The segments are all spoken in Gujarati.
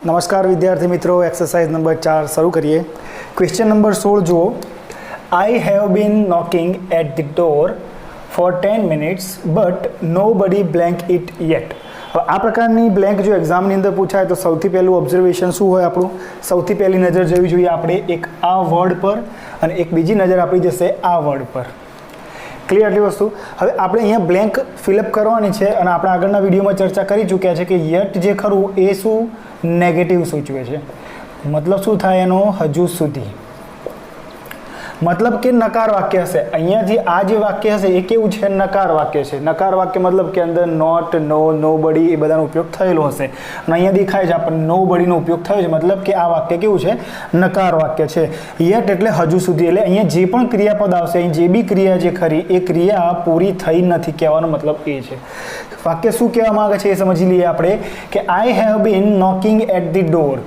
नमस्कार विद्यार्थी मित्रों, एक्सरसाइज नंबर 4 शुरू करिए। क्वेश्चन नंबर 16 जो I have been knocking at the door for 10 minutes but nobody blank it yet. आ प्रकारनी ब्लेंक जो एग्जामनी अंदर पूछाय तो सौथी पहलू ऑब्जर्वेशन शुं होय आपणुं? सौथी पहली नजर जोवी जोईए आपणे एक आ वर्ड पर अने एक बीजी नजर आपणी जशे आ वर्ड पर। क्लियर आटली वस्तु। हवे आपणे अहींया ब्लेंक फिलअप करवानी छे अने आपणे आगळना विडियोमां चर्चा करी चूक्या छे के येट जे खरुं ए शुं नेगेटिव सूचवे छे। मतलब शुं थाय एनो हजू सुधी, मतलब के नकार वाक्य हशे। अहींयाथी आ जे वाक्य हशे ए केवुं छे? नकार वाक्य छे। नकार वाक्य मतलब के अंदर नॉट, नो, नोबडी ए बधानो उपयोग थयेलो हशे अने अहींया देखाय छे आपणे नोबडी नो उपयोग थयो छे, मतलब के आ वाक्य केवुं छे? नकार वाक्य छे। येट એટલે હજુ સુધી, એટલે અહીંયા જે પણ ક્રિયાપદ આવશે, અહીં જે બી ક્રિયા જે ખરી એ ક્રિયા પૂરી થઈ નથી કહેવાનો મતલબ એ છે। વાક્ય શું કહેવા માંગે છે એ સમજી લઈએ આપણે કે I have been knocking at the door.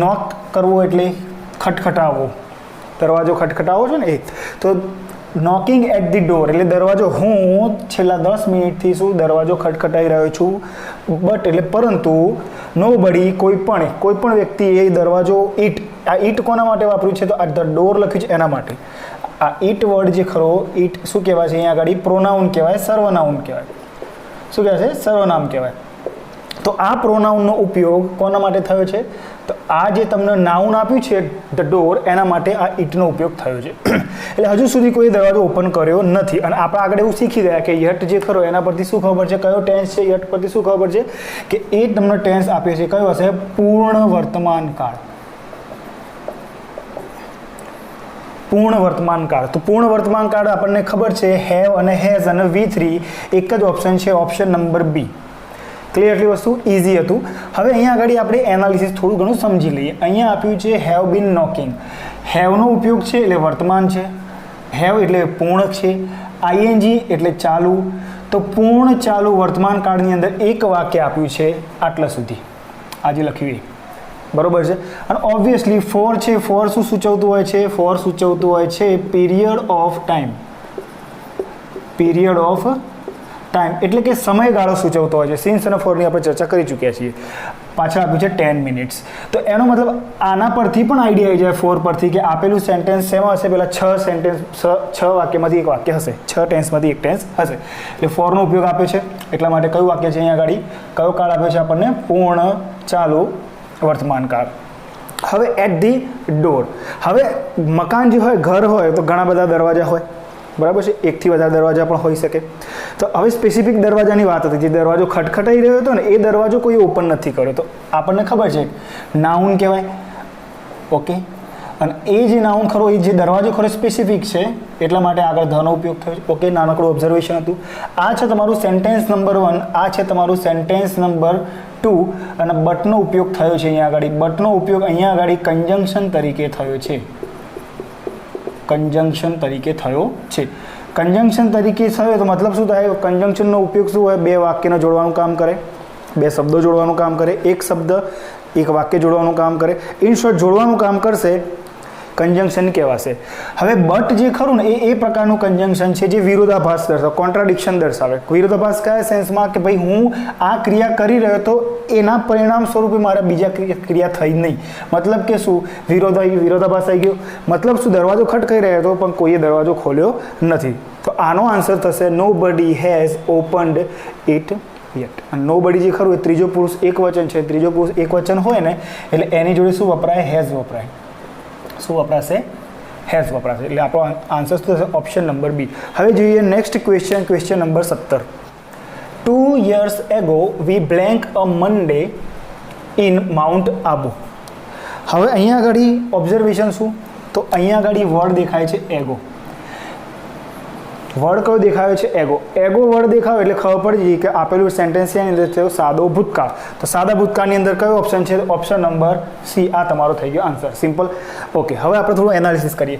Knock કરવો એટલે ખટખટાવવો, दरवाजो खटखटावो छे ने, तो नॉकिंग एट दी डोर એટલે दरवाजो हूँ छेल्ला 10 मिनिटथी शुं दरवाजो खटखटाई રહ્યો છું, बट એટલે परंतु नोबडी कोई पण व्यक्ति ए दरवाजो ईट, आ ईट कोना माटे वापर्યું છે? तो आ द डोर लख्યું છે एना माटे। आ ईट वर्ड जे खरो, ईट शुं कहेवाय छे? અહીંયા આગળ પ્રોનાઉન કહેવાય, સર્વનાઉન કહેવાય। શું કહેવાય છે? સર્વનામ કહેવાય। तो आ प्रोनाउनનો ઉપયોગ કોના માટે થયો છે? તો આ જે તમને નાઉન આપ્યું છે ધ ડોર, એના માટે આ ઈટનો ઉપયોગ થયો છે। એટલે હજુ સુધી કોઈ દરવાજો ઓપન કર્યો નથી અને આપણે આગળ એવું શીખી ગયા કે યટ જે ખરો એના પરથી શું ખબર છે? કયો ટેન્સ છે? યટ પરથી શું ખબર છે કે એ તમને ટેન્સ આપે છે કયો હશે? પૂર્ણ વર્તમાન કાળ। પૂર્ણ વર્તમાન કાળ। તો પૂર્ણ વર્તમાન કાળ આપણને ખબર છે હેવ અને હેઝ અને V3 એક જ ઓપ્શન છે, ઓપ્શન નંબર બી। ક્લિયરલી વસ્તુ ઇઝી હતું। હવે અહીંયા આગળ આપણે એનાલિસિસ થોડું ઘણું સમજી લઈએ। અહીંયા આપ્યું છે હેવ બીન નોકિંગ। હેવનો ઉપયોગ છે એટલે વર્તમાન છે, હેવ એટલે પૂર્ણ છે, આઈએનજી એટલે ચાલુ। તો પૂર્ણ ચાલુ વર્તમાન કાળની અંદર એક વાક્ય આપ્યું છે આટલા સુધી, આજે લખ્યું એ બરોબર છે। અને ઓબ્વિયસલી ફોર છે, ફોર શું સૂચવતું હોય છે? ફોર સૂચવતું હોય છે period of time. Period of time એટલે કે સમયગાળો સૂચવતો હોય છે। સિન્સ અને ફોરની આપણે ચર્ચા કરી ચૂક્યા છીએ। પાછળ આપ્યું છે 10 મિનિટ્સ। તો એનો મતલબ આના પરથી પણ આઈડિયા આવી જાય ફોર પરથી કે આપેલું સેન્ટેન્સ શેમાં હશે? પેલા 6 સેન્ટેન્સ, 6 વાક્યમાંથી એક વાક્ય હશે, 6 ટેન્સમાંથી એક ટેન્સ હશે। એટલે ફોરનો ઉપયોગ આપ્યો છે એટલા માટે કયું વાક્ય છે અહીંયા આગળ? કયો કાળ આપ્યો છે આપણને? પૂર્ણ ચાલુ વર્તમાન કાળ। હવે એટ ધી ડોર, હવે મકાન જે હોય, ઘર હોય તો ઘણા બધા દરવાજા હોય, બરાબર છે? એકથી વધારે દરવાજા પણ હોઈ શકે। તો હવે સ્પેસિફિક દરવાજાની વાત હતી, જે દરવાજો ખટખટાઈ રહ્યો હતો ને એ દરવાજો કોઈ ઓપન નથી કર્યો, તો આપણને ખબર છે નાઉન કહેવાય। ઓકે, અને એ જે નાઉન ખરો, એ જે દરવાજો ખરો સ્પેસિફિક છે એટલા માટે આગળ ધનો ઉપયોગ થયો છે। ઓકે, નાનકડું ઓબ્ઝર્વેશન હતું। આ છે તમારું સેન્ટેન્સ નંબર 1, આ છે તમારું સેન્ટેન્સ નંબર 2 અને બટનો ઉપયોગ થયો છે અહીંયા આગળ। બટનો ઉપયોગ અહીંયા આગળ કંજંક્શન તરીકે થયો છે, कंजंक्शन तरीके थयो छे। कंजंक्शन तरीके थयो तो मतलब शुं थाय? कंजंक्शननो उपयोग शुं होय? बे वाक्यने जोड़वानुं काम करे, बे शब्दों जोड़वानुं काम करे, एक शब्द एक वाक्य जोड़वानुं काम करे, इन शॉर्ट जोड़वानुं काम करशे, कंजंक्शन कहेवाशे। हवे बट जे खरुं ने ए प्रकारनुं कंजंक्शन छे जे विरोधाभास दर्शावे, कॉन्ट्राडिक्शन दर्शावे। विरोधाभास कया सेन्समां के भाई हूँ आ क्रिया करी रह्यो तो एना परिणाम स्वरूपे मारे बीजा क्रिया थई नहीं, मतलब के शुं? विरोधाभास आई गयो। मतलब शुं? दरवाजो खटकाई रह्यो तो पण कोईए दरवाजो खोल्यो नथी। तो आनो आंसर थशे nobody has opened it yet. Nobody जे खरुं ए त्रीजो पुरुष एकवचन छे, त्रीजो पुरुष एकवचन होय ने એટલે એની જોડે શું વપરાય? હેઝ વપરાય। શું વપરાશે? હેઝ વપરાશે। એટલે આપણો આન્સર થશે ઓપ્શન નંબર બી। હવે જોઈએ next question, question number 17। 2 years ago we blank a Monday in Mount Abu। હવે અહીંયા આગળ ઓબ્ઝર્વેશન શું? તો અહીંયા આગળ વર્ડ દેખાય છે એગો। વર્ડ કયો દેખાયો છે? એગો। એગો વર્ડ દેખાયો એટલે ખબર પડી ગઈ કે આપેલું સેન્ટેન્સ છે એની અંદર થયો સાદો ભૂતકાળ। તો સાદા ભૂતકાળની અંદર કયો ઓપ્શન છે? Option number C. આ તમારો થઈ ગયો આન્સર, સિમ્પલ। ઓકે, હવે આપણે થોડું એનાલિસિસ કરીએ।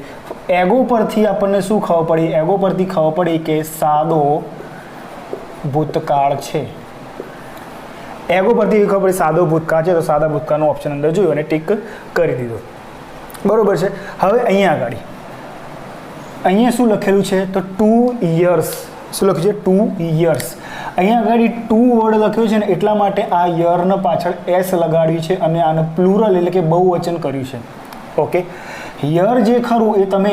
એગો પરથી આપણને શું ખબર પડી? એગો પરથી ખબર પડી કે સાદો ભૂતકાળ છે। એગો પરથી ખબર પડી સાદો ભૂતકાળ છે, તો સાદા ભૂતકાળનો ઓપ્શન અંદર જોયો અને ટીક કરી દીધો, બરોબર છે। હવે અહીંયા આગળ અહીંયા શું લખેલું છે? તો 2 years। શું લખ્યું છે? 2 years। અહીંયા આગળ ટુ વર્ડ લખ્યું છે ને એટલા માટે આ યરના પાછળ એસ લગાડ્યું છે અને આને પ્લુરલ એટલે કે બહુવચન કર્યું છે. ઓકે, યર જે ખરું એ તમે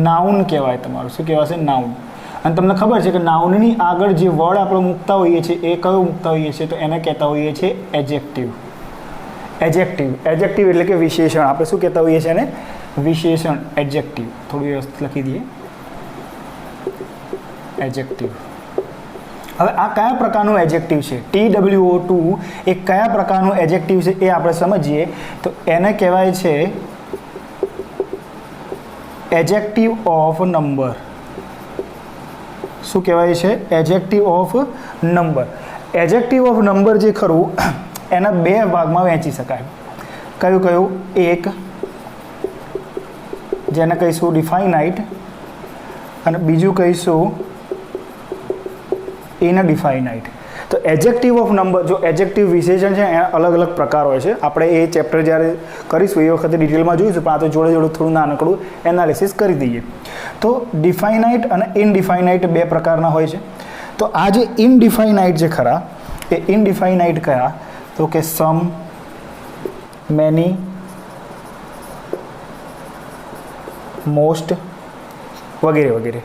નાઉન કહેવાય, તમારું શું કહેવાશે? નાઉન. અને તમને ખબર છે કે નાઉનની આગળ જે વર્ડ આપણે મૂકતા હોઈએ છીએ એ કયો મૂકતા હોઈએ છીએ? તો એને કહેતા હોઈએ છીએ એડજેક્ટિવ. એડજેક્ટિવ એટલે કે વિશેષણ. આપણે શું કહેતા હોઈએ છીએ એને? વિશેષણ, એડજેક્ટિવ. થોડું વ્યવસ્થિત લખી દઈએ, એડજેક્ટિવ. હવે આ કયા પ્રકારનું એડજેક્ટિવ છે? TWO2 એ કયા પ્રકારનું એડજેક્ટિવ છે એ આપણે સમજીએ. તો એને કહેવાય છે એડજેક્ટિવ ઓફ નંબર. શું કહેવાય છે? Adjective of number. Adjective of number જે ખરું એના બે ભાગમાં વહેંચી શકાય. કયું કયું? એક જેને કહીશું ડિફાઇનાઇટ અને બીજું કહીશું ઇનડિફાઇનાઇટ. તો એડજેક્ટિવ ઓફ નંબર, જો એડજેક્ટિવ વિશેષણ છે એના અલગ અલગ પ્રકાર હોય છે. આપણે એ ચેપ્ટર જ્યારે કરીશું એ વખતે ડિટેલમાં જોઈશું, પણ આ તો જોડે જોડે થોડું નાનકડું એનાલિસિસ કરી દઈએ. તો ડિફાઇનાઇટ અને ઇનડિફાઇનાઇટ બે પ્રકારના હોય છે. તો આ જે ઇનડિફાઇનાઇટ જે ખરા એ ઇનડિફાઇનાઇટ કયા? તો કે સમ, મેની, મોસ્ટ વગેરે વગેરે.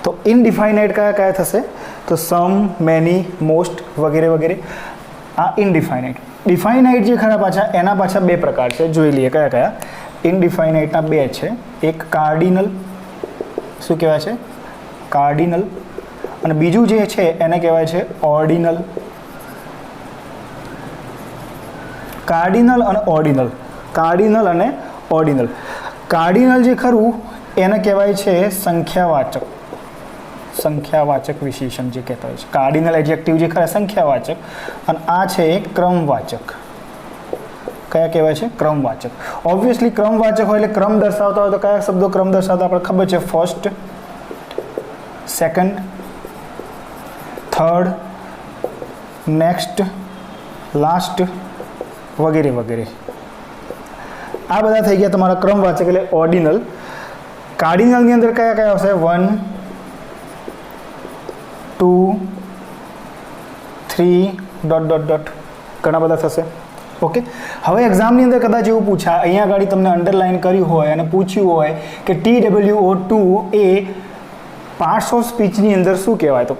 તો ઇનડિફાઇનાઇટ કયા કયા થશે? તો સમ, મેની, મોસ્ટ વગેરે વગેરે. આ ઇનડિફાઇનાઇટ. ડિફાઇનાઇટ જે ખરા પાછા એના પાછા બે પ્રકાર છે, જોઈ લઈએ કયા કયા. ઇનડિફાઇનાઇટના બે છે. એક કાર્ડિનલ, શું કહેવાય છે? કાર્ડિનલ. અને બીજું જે છે એને કહેવાય છે ઓર્ડિનલ. કાર્ડિનલ અને ઓર્ડિનલ. કાર્ડિનલ અને ઓર્ડિનલ. કાર્ડિનલ જે ખરું એને કહેવાય છે સંખ્યાવાચક. સંખ્યાવાચક વિશેષણ જે કહેતા હોય છે. કાર્ડિનલ એડજેક્ટિવ જે ખરા સંખ્યાવાચક, અને આ છે ક્રમવાચક. કયા કહેવાય છે? ક્રમવાચક. ઓબ્વિયસલી ક્રમવાચક હોય એટલે ક્રમ દર્શાવતા હોય તો કયા શબ્દો ક્રમ દર્શાવતા આપણે ખબર છે? First, second, third, next, last વગેરે વગેરે. આ બધા થઈ ગયા તમારા ક્રમવાચક એટલે ઓર્ડિનલ. કાર્ડિનલની અંદર કયા કયા આવશે? 1, 2, 3 ... ઘણા બધા થશે. ઓકે, હવે એક્ઝામની અંદર કદાચ એવું પૂછાય, અહીંયા આગળ તમને અંડરલાઇન કર્યું હોય અને પૂછ્યું હોય કે TWO2 એ પાર્ટ્સ ઓફ સ્પીચની અંદર શું કહેવાય? તો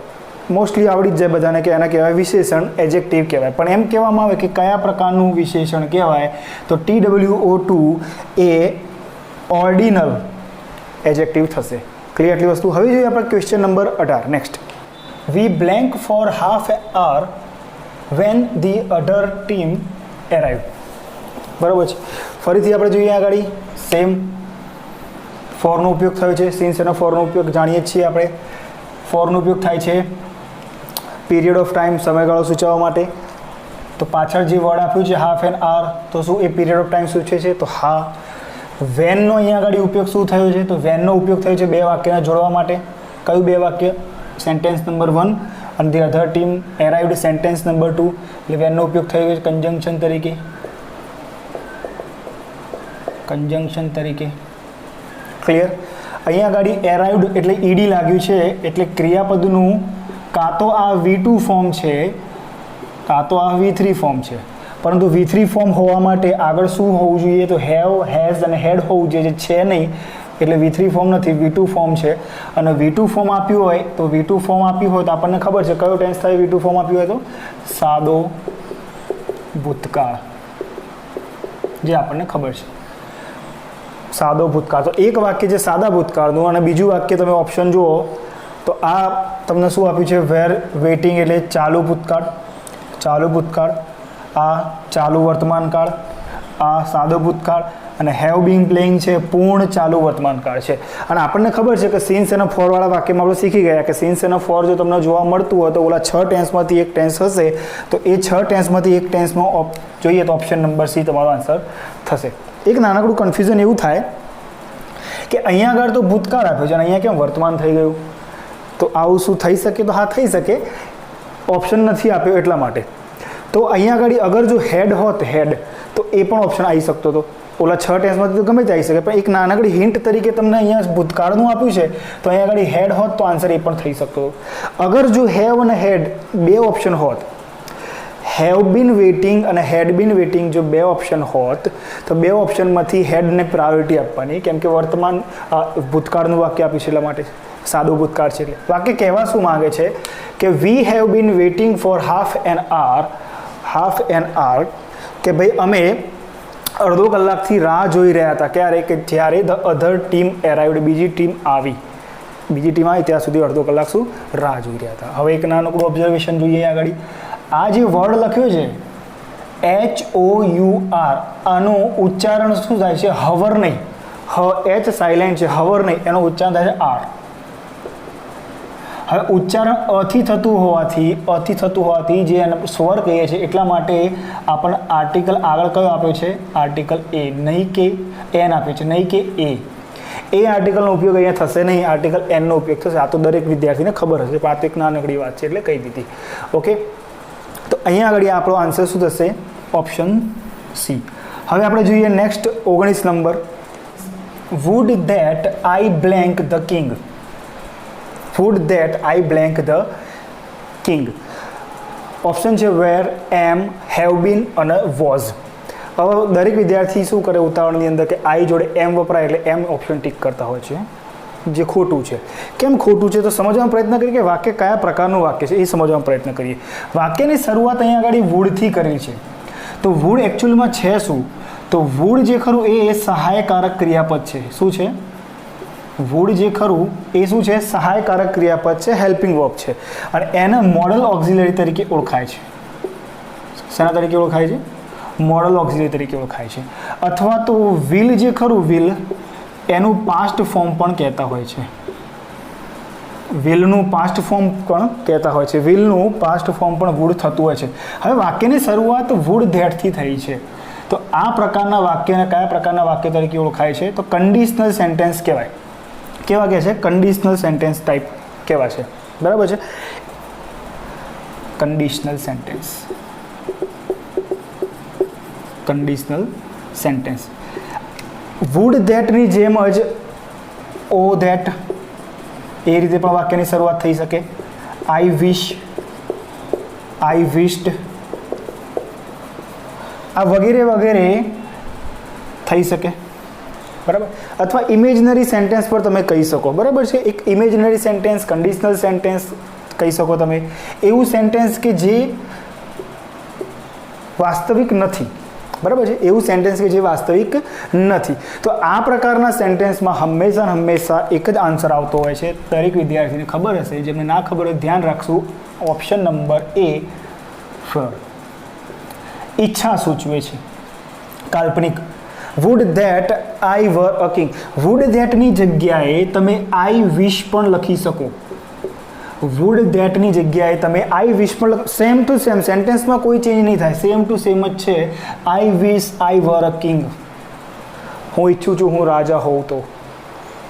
મોસ્ટલી આવડી જ જાય બધાને કે એના કહેવાય વિશેષણ, એડજેક્ટિવ કહેવાય. પણ એમ કહેવામાં આવે કે કયા પ્રકારનું વિશેષણ કહેવાય? તો TWO2 એ ઓર્ડિનલ એડજેક્ટિવ થશે. ક્લિયર એટલી વસ્તુ. હવે જોઈએ આપણે question number 18. Next. We blank for half hour when the other team arrived. બરાબર છે. ફરીથી આપણે જોઈએ આગળ સેમ ફોરનો ઉપયોગ થયો છે. સિન્સ એનો ફોરનો ઉપયોગ જાણીએ છીએ આપણે. ફોરનો ઉપયોગ થાય છે પીરિયડ ઓફ ટાઈમ, સમયગાળો સૂચવવા માટે. તો પાછળ જે વર્ડ આપ્યું છે હાફ એન hour, તો શું એ પીરિયડ ઓફ ટાઈમ સૂચવે છે? તો હા. વેનનો અહીંયા આગળ ઉપયોગ શું થયો છે? તો વેનનો ઉપયોગ થયો છે બે વાક્યને જોડવા માટે. કયું બે વાક્ય? સેન્ટેન્સ નંબર 1 અને the other team arrived sentence number 2. એટલે વેનનો ઉપયોગ થયો છે કન્જંક્શન તરીકે. કન્જંક્શન તરીકે. ક્લિયર? અહીંયા આગળ એરાઇવ્ડ એટલે ઈડી લાગ્યું છે એટલે ક્રિયાપદનું કાં તો આ V2 ફોર્મ છે કાં તો આ V3 ફોર્મ છે. પરંતુ V3 ફોર્મ હોવા માટે આગળ શું હોવું જોઈએ? તો હેવ, હેઝ અને હેડ હોવું જોઈએ, જે છે નહીં એટલે V3 ફોર્મ નથી, V2 ફોર્મ છે. અને V2 ફોર્મ આપ્યું હોય તો V2 ફોર્મ આપ્યું હોય તો આપણને ખબર છે કયો ટેન્સ થાય? V2 ફોર્મ આપ્યું હોય તો સાદો ભૂતકાળ, જે આપણને ખબર છે. સાદો ભૂતકાળ. તો એક વાક્ય છે સાદા ભૂતકાળનું અને બીજું વાક્ય તમે ઓપ્શન જુઓ તો આ તમને શું આપ્યું છે? વેર વેઇટિંગ એટલે ચાલુ ભૂતકાળ. ચાલુ ભૂતકાળ. આ ચાલુ વર્તમાનકાળ. આ સાદો ભૂતકાળ. અને હેવ બીન પ્લેઇંગ છે પૂર્ણ ચાલુ વર્તમાનકાળ છે. અને આપણને ખબર છે કે સિન્સ એના ફોરવાળા વાક્યમાં આપણે શીખી ગયા કે સિન્સ એના ફોર જો તમને જોવા મળતું હોય તો ઓલા 6 ટેન્સમાંથી એક ટેન્સ હશે. તો એ 6 ટેન્સમાંથી એક ટેન્સમાં જોઈએ તો ઓપ્શન નંબર C તમારો આન્સર થશે. એક નાનકડું કન્ફ્યુઝન એવું થાય કે અહીંયા આગળ તો ભૂતકાળ આપ્યો છે અને અહીંયા કેમ વર્તમાન થઈ ગયું? તો આવું શું થઈ શકે? તો હા થઈ શકે, ઓપ્શન નથી આપ્યો એટલા માટે. તો અહીંયા આગળ અગર જો હેડ હોત, હેડ તો એ પણ ઓપ્શન આવી શકતો હતો. ઓલા 6 ટેન્સમાંથી તો ગમે તે આવી શકે, પણ એક નાનકડી હિન્ટ તરીકે તમને અહીંયા ભૂતકાળનું આપ્યું છે તો અહીંયા આગળ હેડ હોત તો આન્સર એ પણ થઈ શકતો. અગર જો હેવ અને હેડ બે ઓપ્શન હોત, હેવ બીન વેઇટિંગ અને હેડ બીન વેઇટિંગ જો બે ઓપ્શન હોત તો બે ઓપ્શનમાંથી હેડને પ્રાયોરિટી આપવાની, કેમ કે વર્તમાન ભૂતકાળનું વાક્ય આપ્યું છે એટલા માટે, સાદું ભૂતકાળ છે. એટલે વાક્ય કહેવા શું માંગે છે કે we have been waiting for half an hour, કે ભાઈ અમે અડધો કલાકથી રાહ જોઈ રહ્યા હતા. ક્યારે? કે જ્યારે ધ અધર ટીમ એરાઇવડ, બીજી ટીમ આવી ત્યાં સુધી અડધો કલાક શું રાહ જોઈ રહ્યા હતા. હવે એક નાનકડું ઓબ્ઝર્વેશન જોઈએ આગળ. આ જે વર્ડ લખ્યો છે HOUR, આનું ઉચ્ચારણ શું થાય છે? હવર નહીં, એચ સાયલેન્ટ છે, હવર નહીં, એનું ઉચ્ચારણ થાય છે આર. હવે ઉચ્ચારણ અથી થતું હોવાથી જે સ્વર કહીએ છીએ એટલા માટે આપણને આર્ટિકલ આગળ કયો આપ્યો છે? આર્ટિકલ એ, નહીં કે એન આપ્યો છે, નહીં કે એ. એ આર્ટિકલનો ઉપયોગ અહીંયા થશે નહીં, આર્ટિકલ એનનો ઉપયોગ થશે. આ તો દરેક વિદ્યાર્થીને ખબર હશે, પણ આ તો એક નાનકડી વાત છે એટલે કહી દીધી. ઓકે, તો અહીંયા આગળ આપણો આન્સર શું થશે? Option C. હવે આપણે જોઈએ next 19 number. Would that I blank the king. Would that I blank the king. Option છે વેર, એમ, હેવ બીન અને વોઝ. હવે દરેક વિદ્યાર્થી શું કરે ઉતાવળની અંદર કે આઈ જોડે એમ વપરાય એટલે એમ ઓપ્શન ટીક કરતા હોય છે, જે ખોટું છે. કેમ ખોટું છે? તો સમજવાનો પ્રયત્ન કરીએ કે વાક્ય કયા પ્રકારનું વાક્ય છે, એ સમજવાનો પ્રયત્ન કરીએ. વાક્યની શરૂઆત અહીંયા આગળ વુડથી કરેલી છે. તો વુડ એકચ્યુઅલમાં છે શું? તો વુડ જે ખરું એ સહાયકારક ક્રિયાપદ છે. શું છે? વુડ જે ખરું એ શું છે? સહાયકારક ક્રિયાપદ છે, હેલ્પિંગ વર્બ છે, અને એને મોડલ ઓક્ઝિલરી તરીકે ઓળખાય છે. શેના તરીકે ઓળખાય છે? મોડલ ઓક્ઝિલરી તરીકે ઓળખાય છે. અથવા તો વિલ જે ખરું, વિલ એનું પાસ્ટ ફોર્મ પણ કહેતા હોય છે. વિલનું પાસ્ટ ફોર્મ પણ કહેતા હોય છે. વિલનું પાસ્ટ ફોર્મ પણ વુડ થતું હોય છે. હવે વાક્યની શરૂઆત વુડ ધેટથી થઈ છે, તો આ પ્રકારના વાક્યને કયા પ્રકારના વાક્ય તરીકે ઓળખાય છે? તો કન્ડિશનલ સેન્ટેન્સ કહેવાય. કેવા કહે છે? કન્ડિશનલ સેન્ટેન્સ ટાઈપ કેવા છે? બરાબર છે, conditional sentence. Conditional sentence would ધેટની જેમ જ ઓ ધેટ એ રીતે પણ વાક્યની શરૂઆત થઈ શકે. આઈ વિશ, આઈ વિશ્ડ, આ વગેરે વગેરે થઈ શકે. બરાબર. અથવા ઇમેજનરી સેન્ટેન્સ પર તમે કહી શકો. બરાબર છે, એક ઇમેજનરી સેન્ટેન્સ, કન્ડિશનલ સેન્ટેન્સ કહી શકો તમે. એવું સેન્ટેન્સ કે જે વાસ્તવિક નથી. બરાબર છે, એવું સેન્ટેન્સ કે જે વાસ્તવિક નથી. તો આ પ્રકારના સેન્ટેન્સમાં હંમેશા એક જ આન્સર આવતો હોય છે. દરેક વિદ્યાર્થીને ખબર હશે, જેમને ના ખબર હોય ધ્યાન રાખશું. ઓપ્શન નંબર એ, ફર. ઈચ્છા સૂચવે છે, કાલ્પનિક. Would that I were a king. Would ધેટની જગ્યાએ તમે આઈ વિશ પણ લખી શકો. વુડ ધેટની જગ્યાએ તમે આઈ વિશ પણ સેમ ટુ સેમ, સેન્ટેન્સમાં કોઈ ચેન્જ નહીં થાય, સેમ ટુ સેમ જ છે. આઈ વિશ આઈ વર અ કિંગ. હું ઈચ્છું છું હું રાજા હોઉં તો.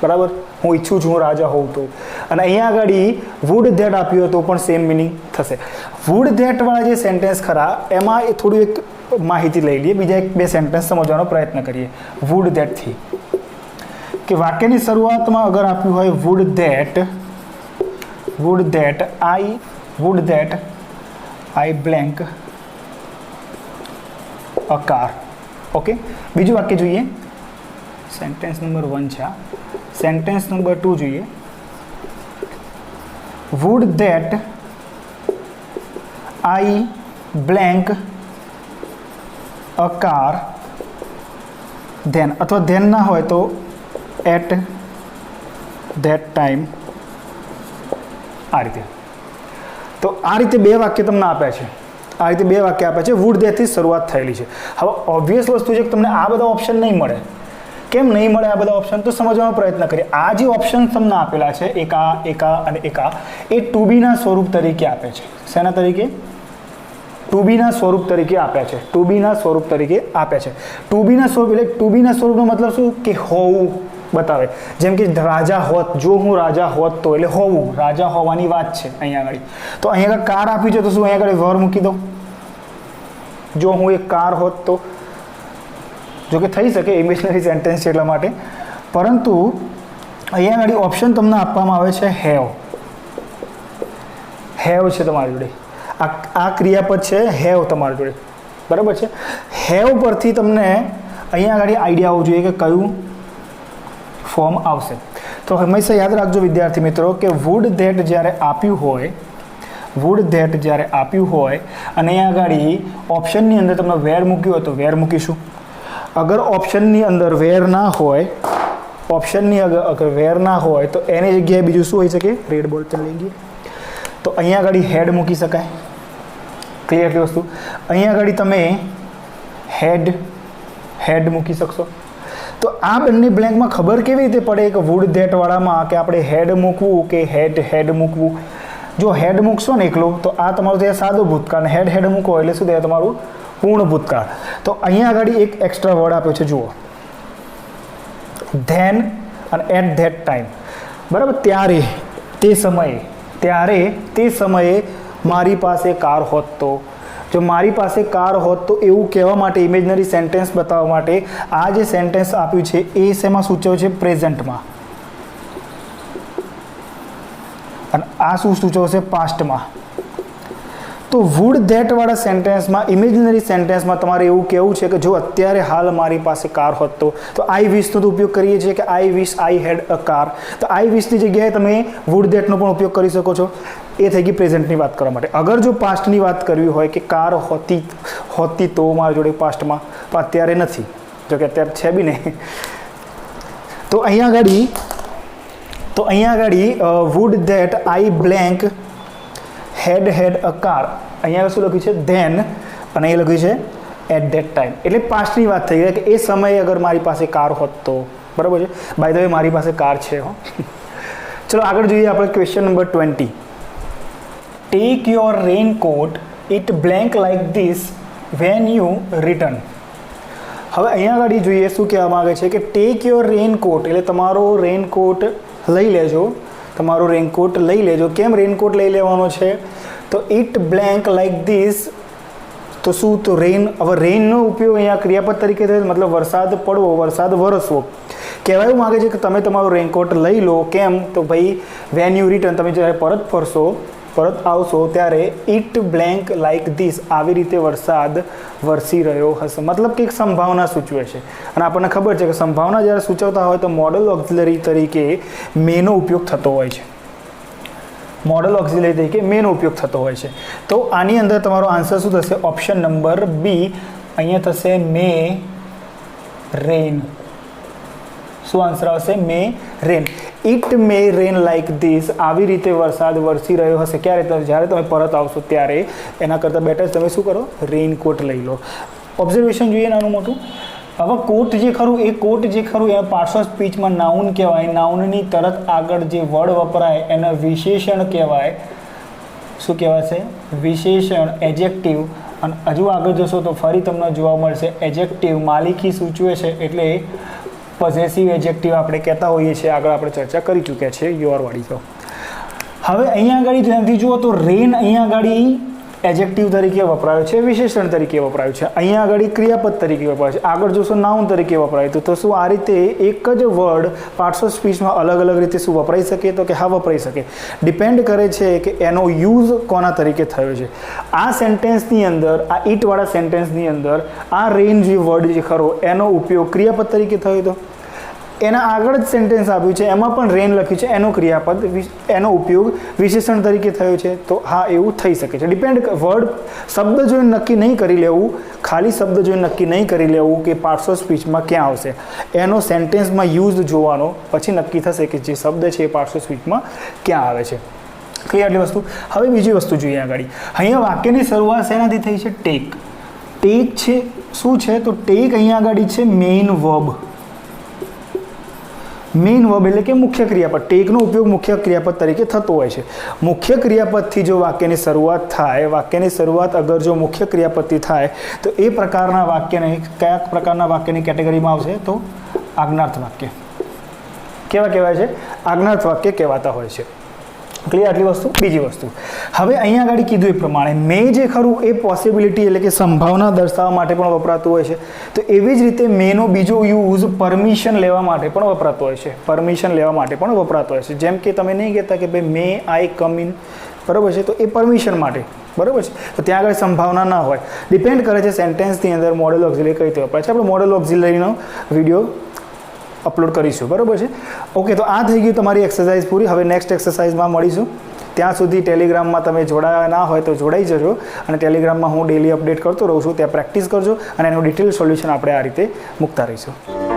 બરાબર, હું ઈચ્છું છું હું રાજા હોઉં તો. અને અહીંયા આગળ વુડ ધેટ આપ્યું તો પણ સેમ મિનિંગ થશે. વુડ ધેટવાળા જે સેન્ટેન્સ ખરા એમાં એ થોડું એક માહિતી લઈ લઈએ, બીજા એક બે સેન્ટેન્સ સમજવાનો પ્રયત્ન કરીએ. વુડ ધેટથી કે વાક્યની શરૂઆતમાં અગર આપ્યું હોય would that I blank a car. Okay, બીજું વાક્ય જોઈએ. સેન્ટેન્સ નંબર 1 છે. સેન્ટેન્સ નંબર 2 જોઈએ. Would that I blank a car then, અથવા ધેન ના હોય તો એટ ધેટ ટાઈમ. આ રીતે. તો આ રીતે બે વાક્ય તમને આપ્યા છે. આ રીતે બે વાક્ય આપ્યા છે. વુડ ધેટથી શરૂઆત થયેલી છે. હવે ઓબ્વિયસ વસ્તુ છે કે તમને આ બધા ઓપ્શન નહીં મળે. કેમ નહીં મળે આ બધા ઓપ્શન? તો સમજવાનો પ્રયત્ન કરીએ. આ જે ઓપ્શન તમને આપેલા છે, એકા અને એકા, એ ટુ બીના સ્વરૂપ તરીકે આપે છે. શેના તરીકે? ટુ બીના સ્વરૂપ તરીકે આપ્યા છે. ટુ બીના સ્વરૂપ તરીકે આપ્યા છે. ટુ બીના સ્વરૂપ એટલે ટુ બીના સ્વરૂપનો મતલબ શું? કે હોવું બતાવે. જેમ કે રાજા હોત, જો હું રાજા હોત તો, એટલે હોવું, રાજા હોવાની વાત છે અહીંયા આગળ. તો અહીંયા આગળ કાર આપ્યું છે તો શું અહીંયા આગળ વર મૂકી દો? જો હું એક કાર હોત તો જો કે થઈ શકે, ઇમેજનરી સેન્ટેન્સ છે એટલા માટે, પરંતુ અહીંયા આગળ ઓપ્શન તમને આપવામાં આવે છે હેવ. હેવ છે તમારી જોડે, આ ક્રિયાપદ છે હેવ તમારી જોડે, બરાબર છે. હેવ પરથી તમને અહીંયા આગળ આઈડિયા આવવો જોઈએ કે કયું ફોર્મ આવશે. તો હંમેશા યાદ રાખજો વિદ્યાર્થી મિત્રો કે વુડ ધેટ જ્યારે આપ્યું હોય, વુડ ધેટ જ્યારે આપ્યું હોય અને અહીંયા આગળ ઓપ્શનની અંદર તમને વેર મૂક્યું હોય તો વેર મૂકીશું. અગર ઓપ્શનની અંદર વેર ના હોય, ઓપ્શનની અગર વેર ના હોય તો એની જગ્યાએ બીજું શું હોઈ શકે? રેડ બોલ્ટન લઈ ગઈએ તો અહીંયા આગળ હેડ મૂકી શકાય. ક્લિયર એટલી વસ્તુ. અહીંયા આગળ તમે હેડ મૂકી શકશો. તો આ બંને બ્લેન્કમાં ખબર કેવી રીતે પડે કે વુડ ધેટ વાળામાં કે આપણે હેડ મૂકવું કે હેડ મૂકવું? જો હેડ મૂકશો ને એકલો તો આ તમારું થયા સાદો ભૂતકાળ, હેડ મૂકો એટલે શું થાય તમારું પૂર્ણ ભૂતકાળ. તો અહીંયા આગળ એક એક્સ્ટ્રા વર્ડ આપ્યો છે, જુઓ, ધેન અને એટ ધેટ ટાઈમ, બરાબર. ત્યારે, તે સમયે, ત્યારે તે સમયે મારી પાસે કાર હોત તો. જો મારી પાસે કાર હોત તો એવું કહેવા માટે, ઇમેજનરી સેન્ટેન્સ બતાવવા માટે આ જે સેન્ટેન્સ આપ્યું છે એ શેમાં સૂચવે છે? પ્રેઝન્ટમાં. અને આ શું સૂચવશે? પાસ્ટમાં. તો વુડ ધેટ વાળા સેન્ટેન્સમાં, ઇમેજનરી સેન્ટેન્સમાં તમારે એવું કહેવું છે કે જો અત્યારે હાલ મારી પાસે કાર હોત તો આઈ વિશનો તો ઉપયોગ કરીએ છીએ કે આઈ વિશ આઈ હેડ અ કાર. તો આઈ વિશની જગ્યાએ તમે વુડ ધેટનો પણ ઉપયોગ કરી શકો છો. એ થઈ ગઈ પ્રેઝન્ટની વાત કરવા માટે. અગર જો પાસ્ટની વાત કરવી હોય કે કાર હોતી તો મારી જોડે પાસ્ટમાં, પણ અત્યારે નથી, જો કે અત્યારે છે બી નહીં, તો અહીંયા આગળ would that I blank had a car, અહીંયા શું લખ્યું છે? ધેન, અને એ લખ્યું છે એટ ધેટ ટાઈમ. એટલે પાસ્ટની વાત થઈ ગઈ કે એ સમયે અગર મારી પાસે કાર હોત તો, બરાબર છે. બાય ધ વે મારી પાસે કાર છે હો. ચલો આગળ જોઈએ આપણે question number 20. Take your raincoat, it blank like this when you return. હવે અહીંયા આગળ જોઈએ શું કહેવા માગે છે કે ટેક યોર રેનકોટ એટલે તમારો રેનકોટ લઈ લેજો, તમારો રેનકોટ લઈ લેજો. કેમ રેનકોટ લઈ લેવાનો છે? તો ઇટ બ્લેન્ક લાઈક ધીસ, તો શું? તો રેન. હવે રેનનો ઉપયોગ અહીંયા ક્રિયાપદ તરીકે થાય, મતલબ વરસાદ પડવો, વરસાદ વરસવો. કહેવા એવું માગે છે કે તમે તમારો રેનકોટ લઈ લો. કેમ? તો ભાઈ વેન યુ રિટર્ન, તમે જ્યારે પરત આવશો ત્યારે ઇટ બ્લેન્ક લાઈક ધીસ, આવી રીતે વરસાદ વરસી રહ્યો હશે. મતલબ કે એક સંભાવના સૂચવે છે. અને આપણને ખબર છે કે સંભાવના જ્યારે સૂચવતા હોય તો મોડલ ઓક્ઝિલરી તરીકે મેનો ઉપયોગ થતો હોય છે. મોડલ ઓક્ઝિલરી તરીકે મેનો ઉપયોગ થતો હોય છે. તો આની અંદર તમારો આન્સર શું થશે? ઓપ્શન નંબર બી અહીંયા થશે, મે રેન. શું આન્સર આવશે? May rain. It may rain like this, આવી રીતે વરસાદ વરસી રહ્યો હશે. ક્યારે? જ્યારે તમે પરત આવશો ત્યારે. એના કરતાં બેટર તમે શું કરો? રેનકોટ લઈ લો. ઓબ્ઝર્વેશન જોઈએ નાનું મોટું. હવે કોટ જે ખરું એ પાર્ટ્સ ઓફ સ્પીચમાં નાઉન કહેવાય. નાઉનની તરત આગળ જે વર્ડ વપરાય એને વિશેષણ કહેવાય. શું કહેવાય છે? વિશેષણ, એજેક્ટિવ. અને હજુ આગળ જશો તો ફરી તમને જોવા મળશે એજેક્ટિવ, માલિકી સૂચવે છે એટલે પોઝેસિવ એજેક્ટિવ આપણે કહેતા હોઈએ છીએ. આગળ આપણે ચર્ચા કરી ચૂક્યા છે યોર વાળી. તો હવે અહીંયા આગળ ધ્યાનથી જુઓ તો રેન અહીંયા આગળ એજેક્ટિવ તરીકે વપરાયો છે, વિશેષણ તરીકે વપરાયું છે. અહીંયા આગળ ક્રિયાપદ તરીકે વપરાય છે. આગળ જોશો નાઉન તરીકે વપરાય તો શું આ રીતે એક જ વર્ડ પાર્ટ્સ ઓફ સ્પીચમાં અલગ અલગ રીતે શું વપરાઈ શકે? તો કે હા, વપરાઈ શકે. ડિપેન્ડ કરે છે કે એનો યુઝ કોના તરીકે થયો છે. આ સેન્ટેન્સની અંદર, આ ઇટવાળા સેન્ટેન્સની અંદર આ રેન જે વર્ડ જે ખરો એનો ઉપયોગ ક્રિયાપદ તરીકે થયો હતો. એના આગળ જ સેન્ટેન્સ આપ્યું છે એમાં પણ રેન લખ્યું છે, એનો ક્રિયાપદ, એનો ઉપયોગ વિશેષણ તરીકે થયો છે. તો હા, એવું થઈ શકે છે. ડિપેન્ડ, વર્ડ શબ્દ જોઈને નક્કી નહીં કરી લેવું, ખાલી શબ્દ જોઈને નક્કી નહીં કરી લેવું કે પાર્ટ્સ ઓફ સ્પીચમાં ક્યાં આવશે. એનો સેન્ટેન્સમાં યુઝ જોવાનો, પછી નક્કી થશે કે જે શબ્દ છે એ પાર્ટ્સ ઓફ સ્પીચમાં ક્યાં આવે છે. ક્લિયર આટલી વસ્તુ. હવે બીજી વસ્તુ જોઈએ આગળ. અહીંયા વાક્યની શરૂઆત શેનાથી થઈ છે? ટેક. ટેક છે શું છે? તો ટેક અહીંયા આગળ છે મેઇન વર્બ. મેઇન વર્બ એટલે કે મુખ્ય ક્રિયાપદ. ટેકનો ઉપયોગ મુખ્ય ક્રિયાપદ તરીકે થતો હોય છે. મુખ્ય ક્રિયાપદથી જો વાક્યની શરૂઆત થાય, વાક્યની શરૂઆત અગર જો મુખ્ય ક્રિયાપદથી થાય તો એ પ્રકારના વાક્યને કયા પ્રકારના વાક્યની કેટેગરીમાં આવશે? તો આજ્ઞાર્થ વાક્ય. કેવા કહેવાય છે? આજ્ઞાર્થ વાક્ય કહેવાતા હોય છે. ક્લિયર આટલી વસ્તુ. બીજી વસ્તુ, હવે અહીંયા આગળ કીધું એ પ્રમાણે મેં જે ખરું એ પોસિબિલિટી એટલે કે સંભાવના દર્શાવવા માટે પણ વપરાતું હોય છે. તો એવી જ રીતે મેનો બીજો યુઝ પરમિશન લેવા માટે પણ વપરાતો હોય છે. પરમિશન લેવા માટે પણ વપરાતો હોય છે. જેમ કે તમે નહીં કહેતા કે ભાઈ મે આઈ કમ ઇન, બરાબર છે, તો એ પરમિશન માટે, બરાબર છે. તો ત્યાં આગળ સંભાવના ના હોય. ડિપેન્ડ કરે છે સેન્ટેન્સની અંદર મોડલ ઓક્ઝિલરી કઈ રીતે વપરાય છે. આપણે મોડલ ઓક્ઝિલરીનો વિડીયો અપલોડ કરીશું, બરાબર છે. ઓકે, તો આ થઈ ગયું તમારી એક્સરસાઇઝ પૂરી. હવે નેક્સ્ટ એક્સરસાઇઝમાં મળીશું. ત્યાં સુધી ટેલિગ્રામમાં તમે જોડાયા ના હોય તો જોડાઈ જજો, અને ટેલિગ્રામમાં હું ડેલી અપડેટ કરતો રહું છું, ત્યાં પ્રેક્ટિસ કરજો, અને એનું ડિટેલ સોલ્યુશન આપણે આ રીતે મૂકતા રહીશું.